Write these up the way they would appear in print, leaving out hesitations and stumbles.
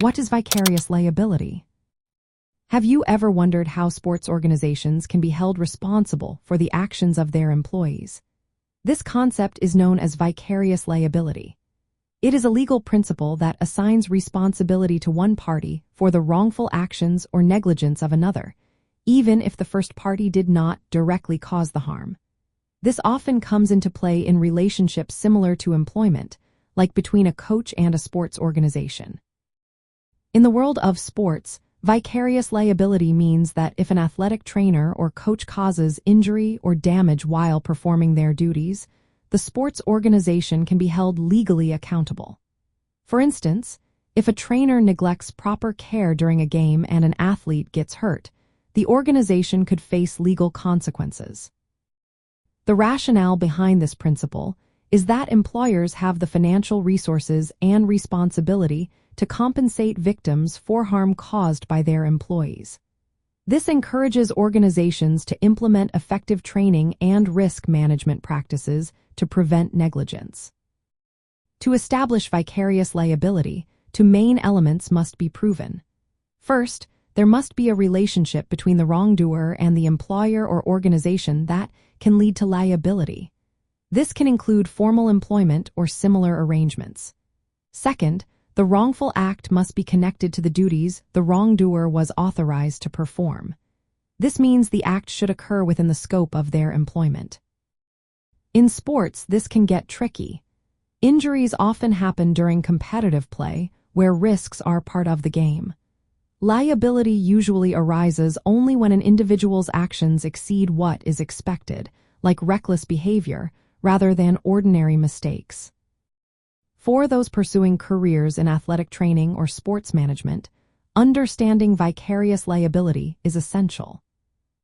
What is vicarious liability? Have you ever wondered how sports organizations can be held responsible for the actions of their employees? This concept is known as vicarious liability. It is a legal principle that assigns responsibility to one party for the wrongful actions or negligence of another, even if the first party did not directly cause the harm. This often comes into play in relationships similar to employment, like between a coach and a sports organization. In the world of sports, vicarious liability means that if an athletic trainer or coach causes injury or damage while performing their duties, the sports organization can be held legally accountable. For instance, if a trainer neglects proper care during a game and an athlete gets hurt, the organization could face legal consequences. The rationale behind this principle is that employers have the financial resources and responsibility to compensate victims for harm caused by their employees. This encourages organizations to implement effective training and risk management practices to prevent negligence. To establish vicarious liability, two main elements must be proven. First, there must be a relationship between the wrongdoer and the employer or organization that can lead to liability. This can include formal employment or similar arrangements. Second, the wrongful act must be connected to the duties the wrongdoer was authorized to perform. This means the act should occur within the scope of their employment. In sports, this can get tricky. Injuries often happen during competitive play, where risks are part of the game. Liability usually arises only when an individual's actions exceed what is expected, like reckless behavior, rather than ordinary mistakes. For those pursuing careers in athletic training or sports management, understanding vicarious liability is essential.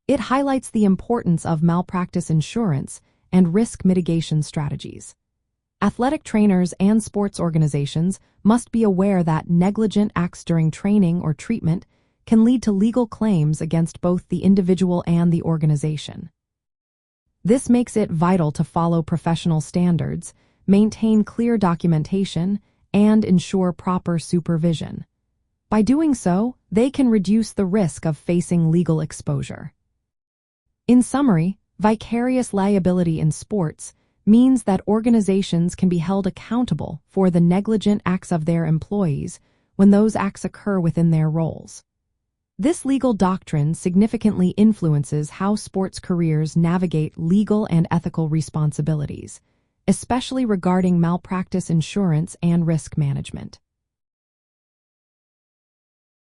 It highlights the importance of malpractice insurance and risk mitigation strategies. Athletic trainers and sports organizations must be aware that negligent acts during training or treatment can lead to legal claims against both the individual and the organization. This makes it vital to follow professional standards, maintain clear documentation, and ensure proper supervision. By doing so, they can reduce the risk of facing legal exposure. In summary, vicarious liability in sports means that organizations can be held accountable for the negligent acts of their employees when those acts occur within their roles. This legal doctrine significantly influences how sports careers navigate legal and ethical responsibilities, especially regarding malpractice insurance and risk management.